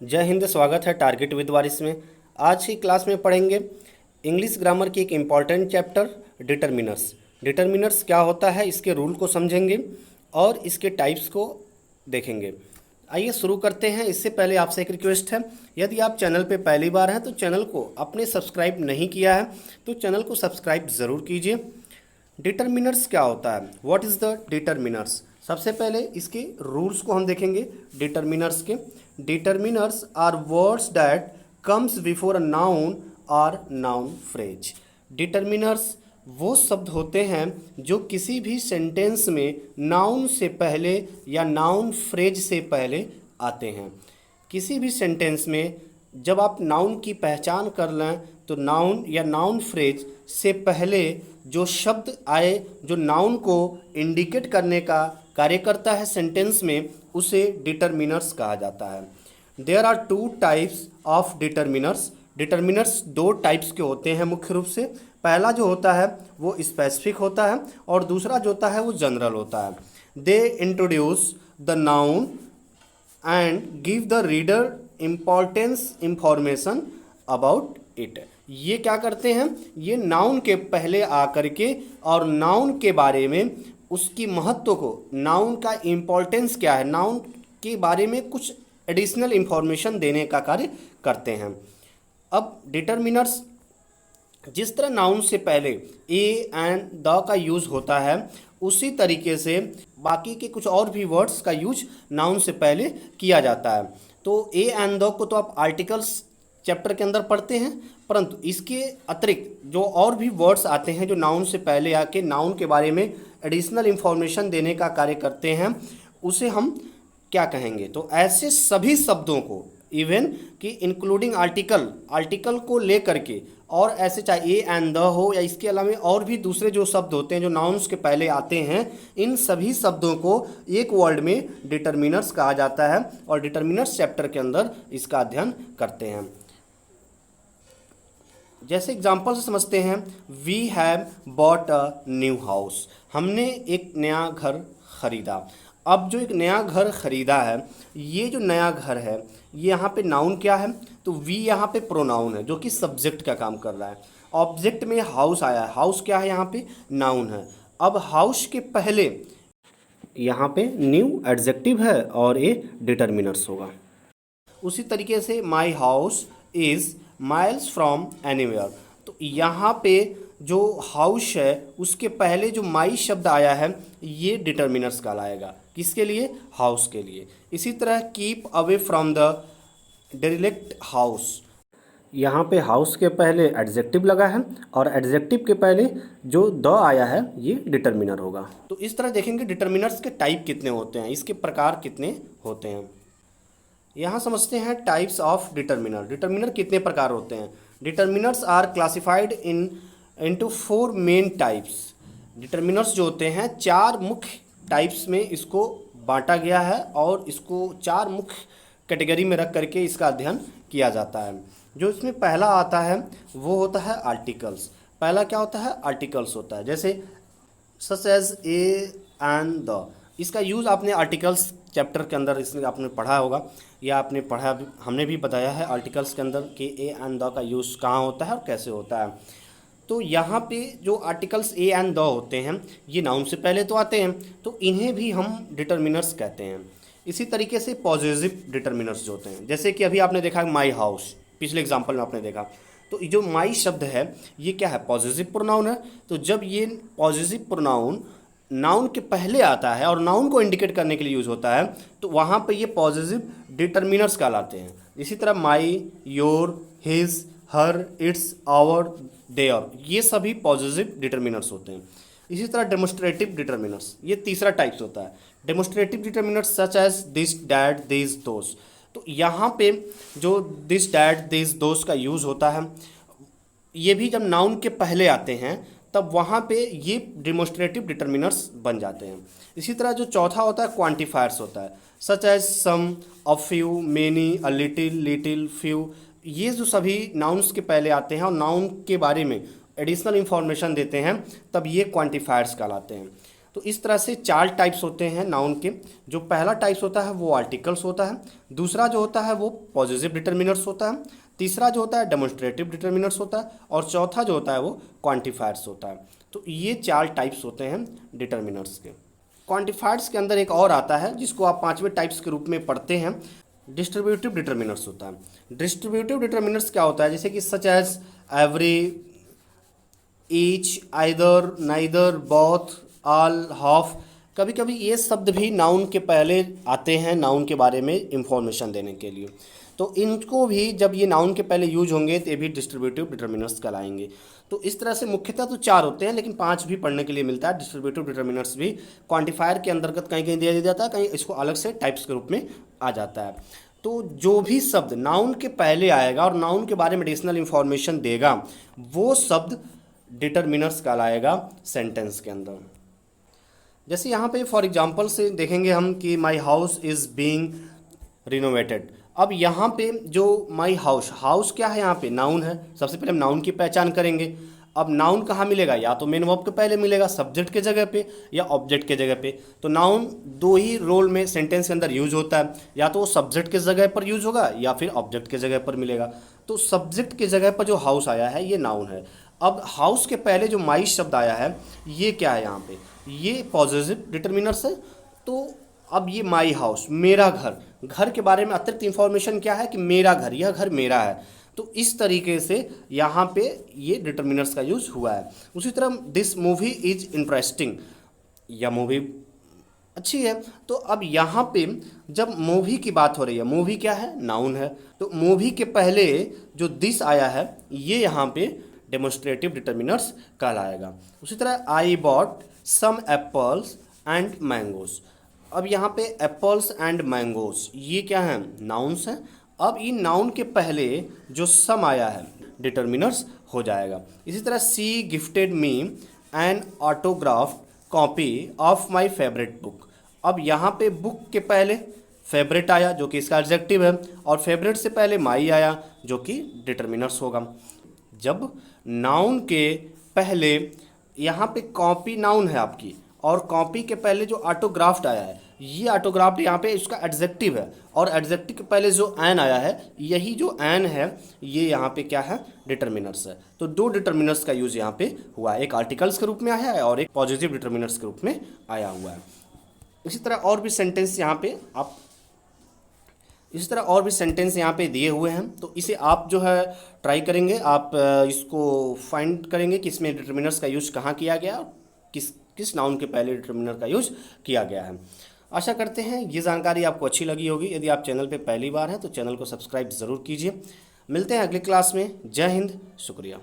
जय हिंद। स्वागत है टारगेट विद वारिस में। आज की क्लास में पढ़ेंगे इंग्लिश ग्रामर की एक इम्पॉर्टेंट चैप्टर डिटरमिनर्स। डिटरमिनर्स क्या होता है, इसके रूल को समझेंगे और इसके टाइप्स को देखेंगे। आइए शुरू करते हैं। इससे पहले आपसे एक रिक्वेस्ट है, यदि आप चैनल पे पहली बार हैं तो चैनल को आपने सब्सक्राइब नहीं किया है तो चैनल को सब्सक्राइब ज़रूर कीजिए। डिटरमिनर्स क्या होता है, व्हाट इज़ द डिटरमिनर्स। सबसे पहले इसके रूल्स को हम देखेंगे डिटरमिनर्स के। Determiners are words that comes before a noun और नाउन फ्रेज। डिटरमिनर्स वो शब्द होते हैं जो किसी भी सेंटेंस में नाउन से पहले या नाउन फ्रेज से पहले आते हैं। किसी भी सेंटेंस में जब आप नाउन की पहचान कर लें तो नाउन या नाउन फ्रेज से पहले जो शब्द आए जो नाउन को इंडिकेट करने का कार्य करता है सेंटेंस में, उसे डिटरमिनर्स कहा जाता है। There are two types of determiners. Determiners दो टाइप्स के होते हैं मुख्य रूप से। पहला जो होता है वो स्पेसिफिक होता है और दूसरा जो होता है वो जनरल होता है। They introduce the noun and give the reader importance information about it. ये क्या करते हैं, ये नाउन के पहले आकर के और नाउन के बारे में उसकी महत्व को, नाउन का इम्पोर्टेंस क्या है, नाउन के बारे में कुछ एडिशनल इंफॉर्मेशन देने का कार्य करते हैं। अब डिटरमिनर्स जिस तरह नाउन से पहले ए एंड द का यूज़ होता है, उसी तरीके से बाकी के कुछ और भी वर्ड्स का यूज नाउन से पहले किया जाता है। तो ए एंड द को तो आप आर्टिकल्स चैप्टर के अंदर पढ़ते हैं, परंतु इसके अतिरिक्त जो और भी वर्ड्स आते हैं जो नाउन से पहले आके नाउन के बारे में एडिशनल इंफॉर्मेशन देने का कार्य करते हैं, उसे हम क्या कहेंगे। तो ऐसे सभी शब्दों को, इवन कि इंक्लूडिंग आर्टिकल को ले करके, और ऐसे चाहे ए एंड द हो या इसके अलावा और भी दूसरे जो शब्द होते हैं जो नाउन्स के पहले आते हैं, इन सभी शब्दों को एक वर्ड में डिटरमिनर्स कहा जाता है और डिटरमिनर्स चैप्टर के अंदर इसका अध्ययन करते हैं। जैसे एग्जाम्पल से समझते हैं, we have bought a new house. हमने एक नया घर खरीदा। अब जो एक नया घर खरीदा है, ये जो नया घर है ये यहाँ पे नाउन क्या है, तो वी यहाँ पे प्रोनाउन है जो कि सब्जेक्ट का काम कर रहा है। ऑब्जेक्ट में हाउस आया है, हाउस क्या है यहाँ पे, नाउन है। अब हाउस के पहले यहाँ पे न्यू एडजेक्टिव है और ये डिटरमिनर्स होगा। उसी तरीके से my house is miles from anywhere. तो यहाँ पे जो हाउस है उसके पहले जो माई शब्द आया है ये डिटरमिनर्स कहलाएगा। किसके लिए, हाउस के लिए। इसी तरह keep away from the derelict house, यहाँ पे हाउस के पहले एडजेक्टिव लगा है और एडजेक्टिव के पहले जो द आया है ये डिटरमिनर होगा। तो इस तरह देखेंगे डिटरमिनर्स के टाइप कितने होते हैं, इसके प्रकार कितने होते हैं। यहाँ समझते हैं टाइप्स ऑफ डिटरमिनर। डिटरमिनर कितने प्रकार होते हैं। Determiners are classified into 4 main types. Determiners जो होते हैं 4 मुख्य टाइप्स में इसको बांटा गया है और इसको 4 मुख्य कैटेगरी में रख करके इसका अध्ययन किया जाता है। जो इसमें पहला आता है वो होता है आर्टिकल्स। पहला क्या होता है, आर्टिकल्स होता है। जैसे such as a and the, इसका यूज़ आपने आर्टिकल्स चैप्टर के अंदर इसमें आपने पढ़ा होगा या आपने पढ़ा, हमने भी बताया है आर्टिकल्स के अंदर कि ए एंड द का यूज़ कहाँ होता है और कैसे होता है। तो यहाँ पे जो आर्टिकल्स ए एंड द होते हैं ये नाउन से पहले तो आते हैं, तो इन्हें भी हम डिटरमिनर्स कहते हैं। इसी तरीके से पॉजिटिव डिटरमिनर्स जो होते हैं, जैसे कि अभी आपने देखा माई हाउस, पिछले एग्जाम्पल में आपने देखा, तो जो माई शब्द है ये क्या है, पॉजिटिव प्रोनाउन है। तो जब ये पॉजिटिव प्रोनाउन नाउन के पहले आता है और नाउन को इंडिकेट करने के लिए यूज़ होता है, तो वहाँ पे ये पॉजिटिव डिटरमिनर्स कहलाते हैं। इसी तरह my, your, his, her, its, our, their, ये सभी पॉजिटिव डिटरमिनर्स होते हैं। इसी तरह डेमोस्ट्रेटिव डिटरमिनर्स, ये तीसरा टाइप्स होता है। Demonstrative determiners such as this, that, this, those. तो यहाँ पे जो दिस, डैट, दिस, दोस का यूज़ होता है, ये भी जब नाउन के पहले आते हैं तब वहाँ पे ये डेमोस्ट्रेटिव डिटरमिनर्स बन जाते हैं। इसी तरह जो चौथा होता है क्वांटिफायर्स होता है, such as some, a few, many, a little, little, few. ये जो सभी नाउन्स के पहले आते हैं और नाउन के बारे में एडिशनल इंफॉर्मेशन देते हैं, तब ये क्वांटिफायर्स कहलाते हैं। तो इस तरह से 4 टाइप्स होते हैं नाउन के। जो पहला टाइप्स होता है वो आर्टिकल्स होता है, दूसरा जो होता है वो पॉजिटिव डिटर्मिनर्स होता है, तीसरा जो होता है डेमोन्स्ट्रेटिव डिटर्मिनर्स होता है, और चौथा जो होता है वो क्वांटिफायर्स होता है। तो ये 4 टाइप्स होते हैं डिटर्मिनर्स के। क्वांटिफायर्स के अंदर एक और आता है जिसको आप 5वें टाइप्स के रूप में पढ़ते हैं, डिस्ट्रीब्यूटिव डिटर्मिनर्स होता है। डिस्ट्रीब्यूटिव डिटर्मिनर्स क्या होता है, जैसे कि such as every, each, either, neither, both, all, half. कभी कभी ये शब्द भी नाउन के पहले आते हैं नाउन के बारे में इंफॉर्मेशन देने के लिए, तो इनको भी जब ये नाउन के पहले यूज होंगे तो ये भी डिस्ट्रीब्यूटिव डिटर्मिनर्स कहलाएंगे। तो इस तरह से मुख्यतः तो 4 होते हैं, लेकिन 5 भी पढ़ने के लिए मिलता है। डिस्ट्रीब्यूटिव डिटर्मिनर्स भी क्वांटिफायर के अंतर्गत कहीं कहीं दिया जाता है, कहीं इसको अलग से टाइप्स के रूप में आ जाता है। तो जो भी शब्द नाउन के पहले आएगा और नाउन के बारे में एडिशनल इंफॉर्मेशन देगा वो शब्द डिटर्मिनर्स कहलाएगा सेंटेंस के अंदर। जैसे यहाँ पे फॉर एग्जांपल से देखेंगे हम कि my house is being renovated. अब यहाँ पे जो माय हाउस, हाउस क्या है, यहाँ पे नाउन है। सबसे पहले हम नाउन की पहचान करेंगे। अब नाउन कहाँ मिलेगा, या तो मेन वर्ब के पहले मिलेगा सब्जेक्ट के जगह पे या ऑब्जेक्ट के जगह पे। तो नाउन 2 ही रोल में सेंटेंस के अंदर यूज होता है, या तो वो सब्जेक्ट के जगह पर यूज होगा या फिर ऑब्जेक्ट के जगह पर मिलेगा। तो सब्जेक्ट के जगह पर जो हाउस आया है ये नाउन है। अब हाउस के पहले जो माई शब्द आया है ये क्या है, यहाँ पे ये पॉजिटिव डिटर्मिनर्स है। तो अब ये माई हाउस, मेरा घर, घर के बारे में अतिरिक्त इंफॉर्मेशन क्या है कि मेरा घर, यह घर मेरा है। तो इस तरीके से यहाँ पे ये डिटर्मिनर्स का यूज हुआ है। उसी तरह दिस मूवी इज इंटरेस्टिंग, यह मूवी अच्छी है। तो अब यहाँ पे जब मूवी की बात हो रही है, मूवी क्या है, नाउन है। तो मूवी के पहले जो दिस आया है ये यहाँ पे डेमोन्स्ट्रेटिव डिटर्मिनर्स कहलाएगा। उसी तरह I bought some apples and mangoes. अब यहाँ पे एप्पल्स एंड मैंगोज ये क्या हैं, नाउन्स हैं। अब इन नाउन के पहले जो सम आया है डिटर्मिनर्स हो जाएगा। इसी तरह she gifted me an autograph copy of my favourite book. अब यहाँ पे बुक के पहले फेवरेट आया जो कि इसका एडजेक्टिव है, और फेवरेट से पहले माई आया जो कि डिटर्मिनर्स होगा। जब नाउन के पहले यहाँ पे कॉपी नाउन है आपकी, और कॉपी के पहले जो ऑटोग्राफ्ट आया है ये ऑटोग्राफ्ट यहाँ पे इसका एडजेक्टिव है, और एडजेक्टिव के पहले जो एन आया है यही जो एन है ये यहाँ पे क्या है, डिटर्मिनर्स है। तो 2 डिटर्मिनर्स का यूज यहाँ पे हुआ है, एक आर्टिकल्स के रूप में आया है और एक पॉजिटिव डिटर्मिनर्स के रूप में आया हुआ है। इसी तरह और भी सेंटेंस यहाँ पे दिए हुए हैं, तो इसे आप जो है ट्राई करेंगे, आप इसको फाइंड करेंगे कि इसमें डिटर्मिनर्स का यूज कहाँ किया गया, किस नाउन के पहले डिटर्मिनर का यूज किया गया है। आशा करते हैं ये जानकारी आपको अच्छी लगी होगी। यदि आप चैनल पे पहली बार हैं तो चैनल को सब्सक्राइब ज़रूर कीजिए। मिलते हैं अगली क्लास में। जय हिंद, शुक्रिया।